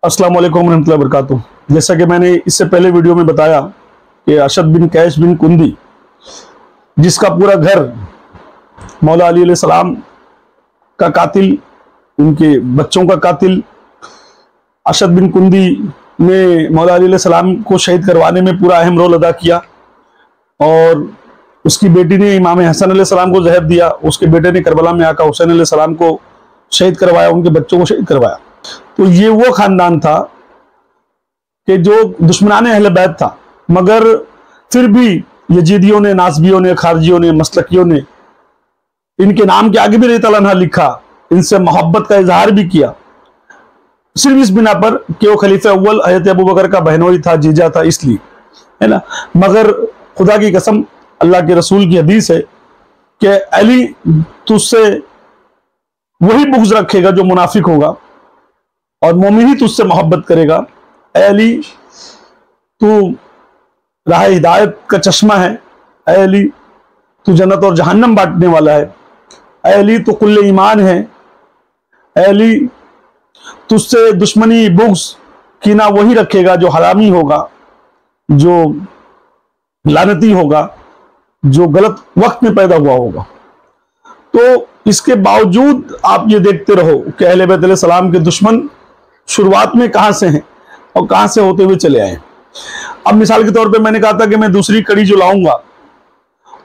अस्सलाम वालेकुम रहमतुल्लाहि व बरकातुहू। जैसा कि मैंने इससे पहले वीडियो में बताया कि अशद बिन कैश बिन कुंदी, जिसका पूरा घर मौला अली अलैहिस्सलाम का कातिल, उनके बच्चों का कातिल अशद बिन कुंदी ने मौला अली अलैहिस्सलाम को शहीद करवाने में पूरा अहम रोल अदा किया। और उसकी बेटी ने इमाम हसन अलैहिस्सलाम को जहर दिया, उसके बेटे ने करबला में आका हुसैन अलैहिस्सलाम को शहीद करवाया, उनके बच्चों को शहीद करवाया। तो ये वो खानदान था कि जो दुश्मनाने अहले बैत था, मगर फिर भी यजीदियों ने, नासबियों ने, खारजियों ने, मसलकियों ने इनके नाम के आगे भी रज़ी अल्लाह अन्हा लिखा, इनसे मोहब्बत का इजहार भी किया, सिर्फ इस बिना पर कि वो खलीफा अव्वल हज़रत अबू बकर का बहनोई था, जीजा था, इसलिए, है ना। मगर खुदा की कसम, अल्लाह के रसूल की हदीस है कि अली तुझसे वही बुग़्ज़ रखेगा जो मुनाफिक होगा, और मोमिन ही तुझसे मोहब्बत करेगा। ऐ अली, तू राह हिदायत का चश्मा है। ऐ अली, तू जन्नत और जहन्नम बांटने वाला है। ऐ अली, तू कुल्ले ईमान है। ऐ अली, तुझसे दुश्मनी, बुग़्ज़, कीना वही रखेगा जो हरामी होगा, जो लानती होगा, जो गलत वक्त में पैदा हुआ होगा। तो इसके बावजूद आप ये देखते रहो कि अहले बैत अलैहिस्सलाम के दुश्मन शुरुआत में कहां से हैं और कहां से होते हुए चले आए। अब मिसाल के तौर पे मैंने कहा था कि मैं दूसरी कड़ी जो लाऊंगा,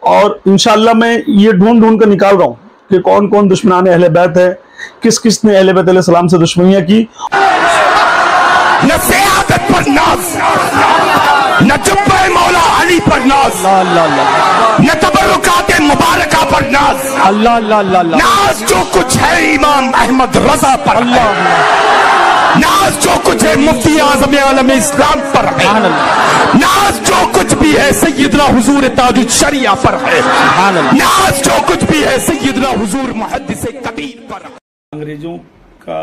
और इंशाअल्लाह मैं ये ढूंढ ढूंढ कर निकाल रहा हूं कि कौन कौन दुश्मनाने अहले बैत है, किस किस ने अहले बैत अलैहिस्सलाम से दुश्मनियां की। न सियादत पर नाज, न जुब्बे मौला अली पर नाज, न तबर्रुकात मुबारका पर नाज, नाज जो कुछ है इमाम अहमद रजा पर, नाज जो कुछ है मुफ्ती आज़म आलम इस्लाम पर है, नाज जो कुछ भी है सैयदना हुजूर ताजुल शरिया पर है, नाज जो कुछ भी है सैयदना हुजूर मुहद्दिस कबीर पर। अंग्रेजों का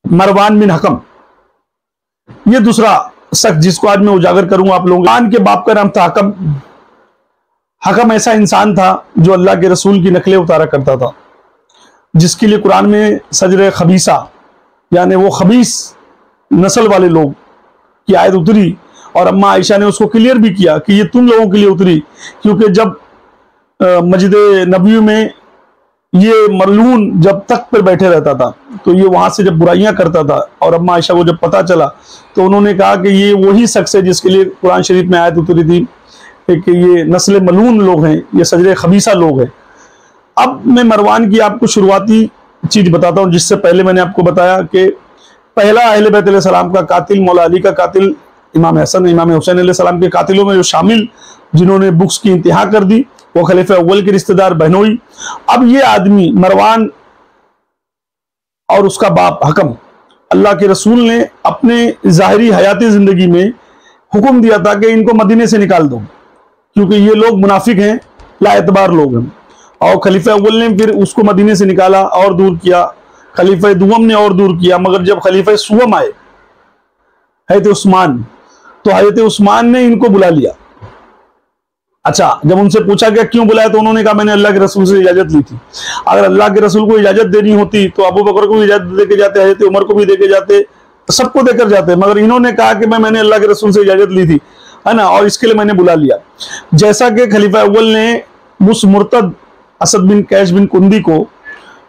मरवान बिन हकम, ये दूसरा शख्स जिसको आज मैं उजागर करूंगा आप लोगों के बाप का नाम था हकम। हकम ऐसा इंसान था जो अल्लाह के रसूल की नकलें उतारा करता था, जिसके लिए कुरान में सजर खबीसा, यानी वो खबीस नस्ल वाले लोग की आयत उतरी, और अम्मा आयशा ने उसको क्लियर भी किया कि ये तुम लोगों के लिए उतरी, क्योंकि जब मस्जिद नबी में ये मरलून जब तख्त पर बैठे रहता था, तो ये वहां से जब बुराइयां करता था, और अम्मा आयशा को जब पता चला तो उन्होंने कहा कि ये वही शख्स है जिसके लिए कुरान शरीफ में आयत उतरी थी कि ये नस्ल मलून लोग हैं, ये सजरे खबीसा लोग हैं। अब मैं मरवान की आपको शुरुआती चीज बताता हूं, जिससे पहले मैंने आपको बताया कि पहला अहले बैत अलैहिस्सलाम का कातिल, मौला अली का कातिल, इमाम हसन, इमाम हुसैन अलैहिस्सलाम के कातिलों में जो शामिल, जिन्होंने बुक्स की इंतहा कर दी, वो खलीफा अव्वल के रिश्तेदार बहनोई। अब ये आदमी मरवान और उसका बाप हकम, अल्लाह के रसूल ने अपने ज़ाहिरी हयाती जिंदगी में हुक्म दिया था कि इनको मदीने से निकाल दो, क्योंकि ये लोग मुनाफिक हैं, लाएतबार लोग हैं। और खलीफा अव्वल ने फिर उसको मदीने से निकाला और दूर किया, खलीफा दुवम ने और दूर किया। मगर जब खलीफा सुवम आए हज़रत उस्मान, तो हज़रत उस्मान ने इनको बुला लिया। अच्छा, जब उनसे पूछा गया क्यों बुलाया, तो उन्होंने कहा मैंने अल्लाह के रसूल से इजाजत ली थी। अगर अल्लाह के रसूल को इजाजत देनी होती तो अबू बकर को भी इजाजत दे के जाते, हज़रत उमर को भी दे के जाते, सबको देकर जाते, मगर इन्होंने कहा कि मैंने अल्लाह के रसूल से इजाजत ली थी, है ना, और इसके लिए मैंने बुला लिया। जैसा कि खलीफा अव्वल ने उस मुर्तद असद बिन कैश बिन कुंदी को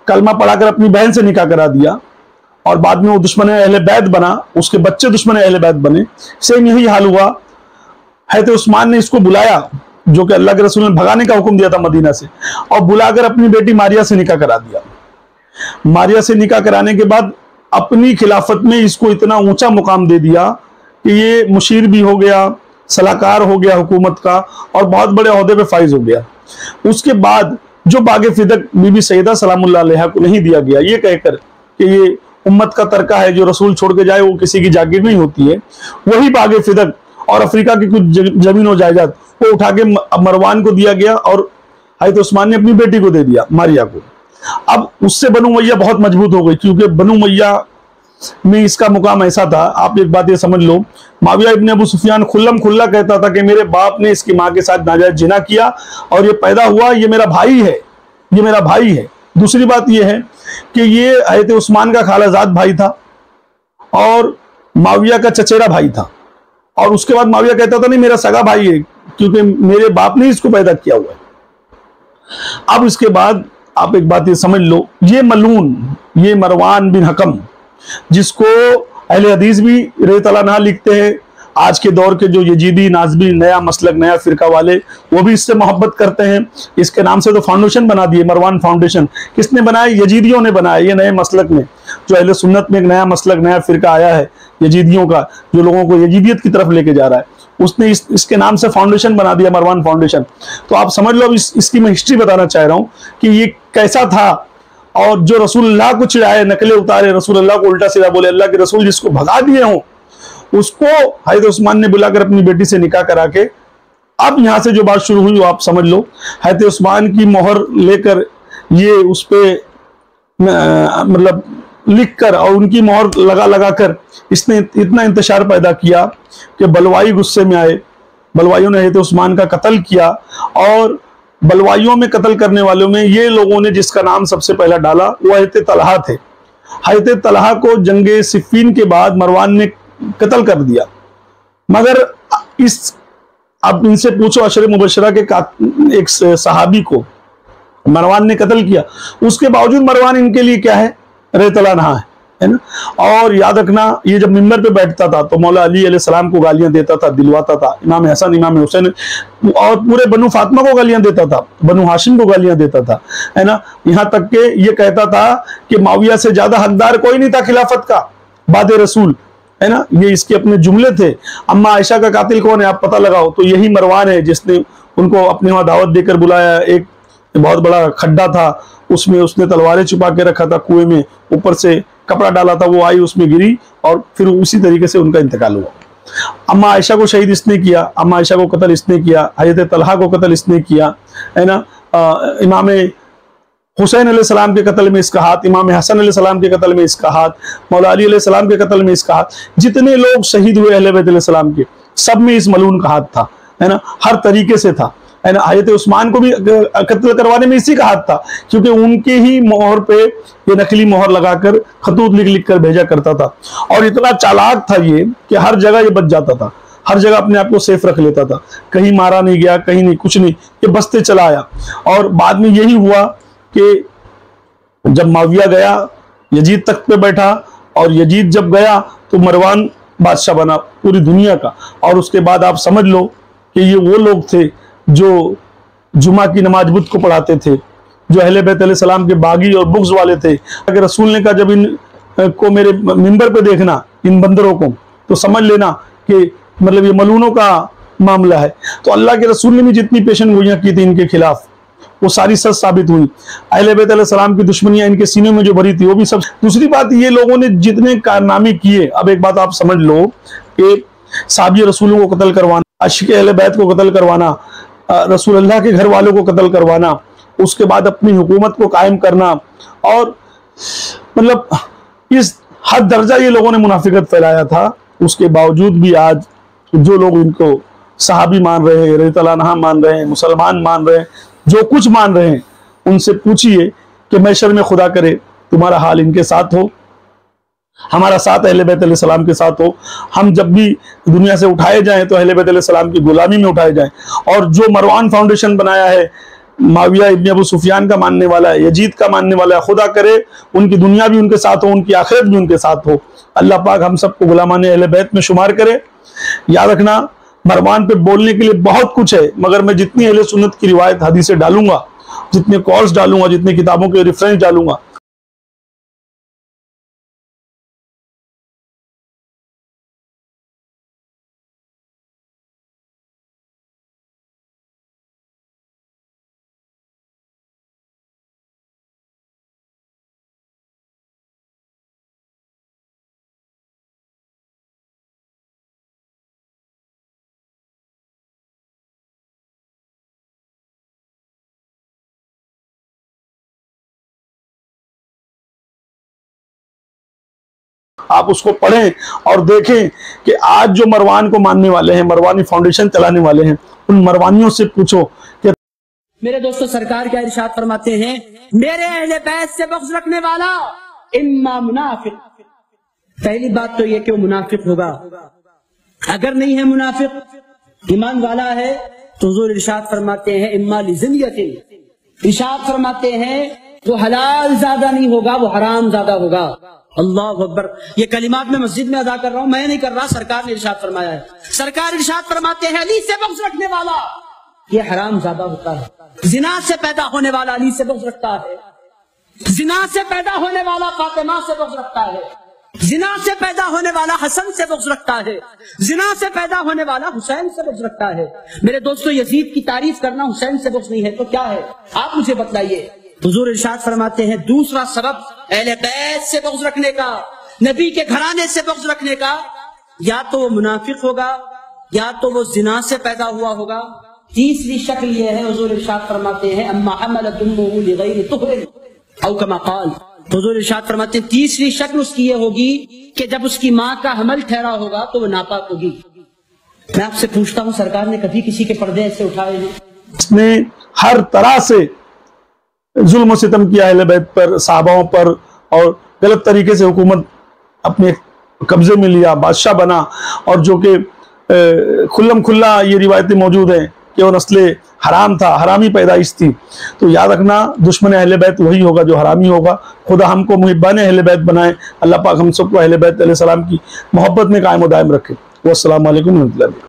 कलमा पढ़ाकर अपनी बहन से निकाह करा दिया, और बाद में वो दुश्मन अहले बैत बना, उसके बच्चे दुश्मन अहले बैत बने। सेम यही हाल हुआ। हज़रत उस्मान ने इसको बुलाया, जो कि अल्लाह के रसूल ने भगाने का हुक्म दिया था मदीना से, और बुलाकर अपनी बेटी मारिया से निकाह करा दिया। मारिया से निकाह कराने के बाद अपनी खिलाफत में इसको इतना ऊंचा मुकाम दे दिया कि ये मुशीर भी हो गया, सलाहकार हो गया हुकूमत का, और बहुत बड़े ओहदे पे फाइज हो गया। उसके बाद जो बागे फिदक बीबी सैयदा सलामुल्लाह अलैहा को नहीं दिया गया, ये कहकर कि ये उम्मत का तरका है, जो रसूल छोड़ के जाए वो किसी की जागीर नहीं होती है, वही बागे फिदक और अफ्रीका की कुछ जमीन और जायदाद वो उठा के मरवान को दिया गया, और हज़रत उस्मान ने अपनी बेटी को दे दिया, मारिया को। अब उससे बनु उमय्या बहुत मजबूत हो गई, क्योंकि बनु उमय्या में इसका मुकाम ऐसा था। आप एक बात ये समझ लो, माविया इब्न अबू सुफियान खुल्लम खुल्ला कहता था कि मेरे बाप ने इसकी माँ के साथ नाजायज जिना किया और ये पैदा हुआ, ये मेरा भाई है, ये मेरा भाई है। दूसरी बात यह है कि ये हज़रत उस्मान का खालाजाद भाई था और माविया का चचेरा भाई था, और उसके बाद माविया कहता था नहीं मेरा सगा भाई है, क्योंकि मेरे बाप ने इसको पैदा किया हुआ है। अब इसके बाद आप एक बात ये समझ लो, ये मलून, ये मरवान बिन हकम, जिसको अहले हदीस भी रहमतुल्लाह अलैह लिखते हैं, आज के दौर के जो यजीदी नाज़बी नया मसलक नया फिरका वाले वो भी इससे मोहब्बत करते हैं। इसके नाम से तो फाउंडेशन बना दिए, मरवान फाउंडेशन। किसने बनाया? यजीदियों ने बनाया। ये नए मसलक में जो अहले सुन्नत में एक नया मसलक नया फिरका आया है यजीदियों का, जो लोगों को यजीदियत की तरफ लेके जा रहा है, उसने इसके नाम से फाउंडेशन बना दिया, मरवान फाउंडेशन। तो आप समझ लो, अब इसकी मैं हिस्ट्री बताना चाह रहा हूं कि ये कैसा था। और जो रसूलुल्लाह को चिढ़ाए, नकले उतारे, रसूलुल्लाह को उल्टा सीधा बोले, अल्लाह के रसूल जिसको भगा दिए हों, उसको हज़रत उस्मान ने बुलाकर अपनी बेटी से निकाह करा के, अब यहां से जो बात शुरू हुई वो आप समझ लो। हज़रत उस्मान की मोहर लेकर ये उस पे मतलब लिख कर और उनकी मोहर लगा लगा कर इसने इतना इंतशार पैदा किया कि बलवाई गुस्से में आए, बलवाइयों ने हज़रत उस्मान का कत्ल किया। और बलवाइयों में कत्ल करने वालों में ये लोगों ने जिसका नाम सबसे पहला डाला वो हज़रत तलहा थे। हज़रत तलहा को जंगे सिफ़ीन के बाद मरवान ने कत्ल कर दिया। मगर अब इनसे पूछो, अशरे मुबशरा के एक सहाबी को मरवान ने कत्ल किया, उसके बावजूद मरवान इनके लिए क्या है? रहतुल्लाह है ना। और याद रखना, ये जब मिंबर पे बैठता था तो मौला अली अलैहि सलाम को गालियां देता था, दिलवाता था, इमाम हसन इमाम हुसैन और पूरे बनु फातिमा को गालियां देता था, बनु हाशिम को गालियां देता था, है ना। यहाँ तक के ये कहता था कि माविया से ज्यादा हकदार कोई नहीं था खिलाफत का बाद रसूल, है ना। ये इसके अपने जुमले थे। अम्मा आयशा का कातिल कौन है आप पता लगाओ, तो यही मरवान है जिसने उनको अपने वहां दावत देकर बुलाया। एक बहुत बड़ा खड्डा था, उसमें उसने तलवारें छुपा के रखा था कुएं में, ऊपर से कपड़ा डाला था, वो आई उसमें गिरी और फिर उसी तरीके से उनका इंतकाल हुआ। अम्मा आयशा को शहीद इसने किया, अम्मा आयशा को कत्ल इसने किया, हज़रत तलहा को कत्ल इसने किया, है ना। इमाम हुसैन अलैहिस्सलाम के कत्ल में इसका हाथ, इमाम हसन अलैहिस्सलाम के कत्ल में इसका हाथ, मौला अली अलैहिस्सलाम के कत्ल में इसका हाथ। जितने लोग शहीद हुए अहले बैत अलैहिस्सलाम के, सब में इस मलून का हाथ था, है ना, हर तरीके से था, है ना। हज़रत उस्मान को भी कत्ल करवाने में इसी का हाथ था, क्योंकि उनके ही मोहर पे ये नकली मोहर लगाकर खतूत लिख लिख कर भेजा करता था। और इतना चालाक था ये कि हर जगह ये बच जाता था, हर जगह अपने आप को सेफ रख लेता था, कहीं मारा नहीं गया, कहीं नहीं, कुछ नहीं, ये बसते चला आया। और बाद में यही हुआ कि जब माविया गया, यजीद तख्त पे बैठा, और यजीद जब गया तो मरवान बादशाह बना पूरी दुनिया का। और उसके बाद आप समझ लो कि ये वो लोग थे जो जुमा की नमाज बुत को पढ़ाते थे, जो अहले बैत अलैहिस्सलाम के बागी और बुग़्ज़ वाले थे। अगर रसूल ने कहा जब इन को मेरे मिंबर पे देखना, इन बंदरों को, तो समझ लेना कि मतलब ये मलूनों का मामला है। तो अल्लाह के रसूल ने भी जितनी पेशन गोइयां की थी इनके खिलाफ, वो सारी सच साबित हुई। अहले बैत अलैहिस्सलाम की दुश्मनियां इनके सीने में जो भरी थी वो भी सब। दूसरी बात, ये लोगों ने जितने कारनामे किए, अब एक बात आप समझ लो कि साहबी रसूलों को कत्ल करवाना, आशिक अहले बैत को कत्ल करवाना, रसूलुल्लाह के घर वालों को कत्ल करवाना, उसके बाद अपनी हुकूमत को कायम करना, और मतलब इस हद दर्जा ये लोगों ने मुनाफिकत फैलाया था। उसके बावजूद भी आज जो लोग इनको सहाबी मान रहे हैं, रहमतुल्लाह अलैह मान रहे हैं, मुसलमान मान रहे हैं, जो कुछ मान रहे हैं, उनसे पूछिए कि महशर में खुदा करे तुम्हारा हाल इनके साथ हो, हमारा साथ अहले बैत अलैहिस्सलाम के साथ हो। हम जब भी दुनिया से उठाए जाएं तो अहले बैत अलैहिस्सलाम की गुलामी में उठाए जाएं। और जो मरवान फाउंडेशन बनाया है, माविया इब्न अबू सुफियान का मानने वाला है, यजीद का मानने वाला है, खुदा करे उनकी दुनिया भी उनके साथ हो, उनकी आखिरत भी उनके साथ हो। अल्लाह पाक हम सबको गुलामान अहले बैत में शुमार करे। याद रखना, मरवान पे बोलने के लिए बहुत कुछ है, मगर मैं जितनी अहले सुन्नत की रिवायत हदीसें डालूंगा, जितने कॉल्स डालूंगा, जितनी किताबों के रेफरेंस डालूंगा, आप उसको पढ़ें और देखें कि आज जो मरवान को मानने वाले हैं, मरवानी फाउंडेशन चलाने वाले हैं, उन मरवानियों से पूछो कि मेरे दोस्तों, सरकार क्या इरशाद फरमाते हैं, मेरे अहले बैत से बग़्ज़ रखने वाला इम्मा मुनाफिक पहली बात तो यह कि वो मुनाफिक होगा। अगर नहीं है मुनाफिक, ईमान वाला है, तो हुजूर इरशाद फरमाते हैं इम्मा लिज़िनियतिन, इरशाद फरमाते हैं वो हलाल ज्यादा नहीं होगा, वो हराम ज्यादा होगा। अल्लाह अकबर। ये कलिमात में मस्जिद में अदा कर रहा हूं, मैं नहीं कर रहा, सरकार ने इरशाद फरमाया है। सरकार इरशाद फरमाते हैं अली से बग़्ज़ रखने वाला ये हराम ज्यादा होता है। जिना से पैदा होने वाला अली से बग़्ज़ रखता है, जिना से पैदा होने वाला फातिमा से बग़्ज़ रखता है, जिना से पैदा होने वाला हसन से बग़्ज़ रखता है, जिना से पैदा होने वाला हुसैन से बग़्ज़ रखता है। मेरे दोस्तों, यजीद की तारीफ करना हुसैन से बग़्ज़ नहीं है तो क्या है? आप मुझे बतलाइए। हुजूर इरशाद फरमाते हैं दूसरा सबब अहले बैत से बग़्ज़ रखने का, नबी के घराने से बग़्ज़ रखने का, या तो वो मुनाफिक होगा या तो वो जिना से पैदा हुआ होगा। तीसरी शक्ल ये है, हुजूर इरशाद फरमाते हैं अम्मा हमलत उम्मुहु लिगैरि तुहरिन औ कमा क़ाल। हुजूर इरशाद फरमाते हैं तीसरी शक्ल उसकी ये होगी कि जब उसकी माँ का हमल ठहरा होगा तो वो नापाक होगी। मैं आपसे पूछता हूँ, सरकार ने कभी किसी के पर्दे ऐसे उठाए हैं? इसने हर तरह से जुल्म सितम किया अहले बैत पर, सहाबाओं पर, और गलत तरीके से हुकूमत अपने कब्जे में लिया, बादशाह बना। और जो कि खुल्लम खुल्ला ये रिवायतें मौजूद हैं कि वो नस्ले हराम था, हरामी पैदाइश थी। तो याद रखना, दुश्मन अहले बैत वही होगा जो हरामी होगा। खुदा हमको मुहिब्बान अहले बैत बनाए। अल्लाह पाक हम सबको अहले बैत अलैहिस्सलाम की मोहब्बत में कायम व दायम रखे। वस्सलामु अलैकुम व रहमतुल्लाह।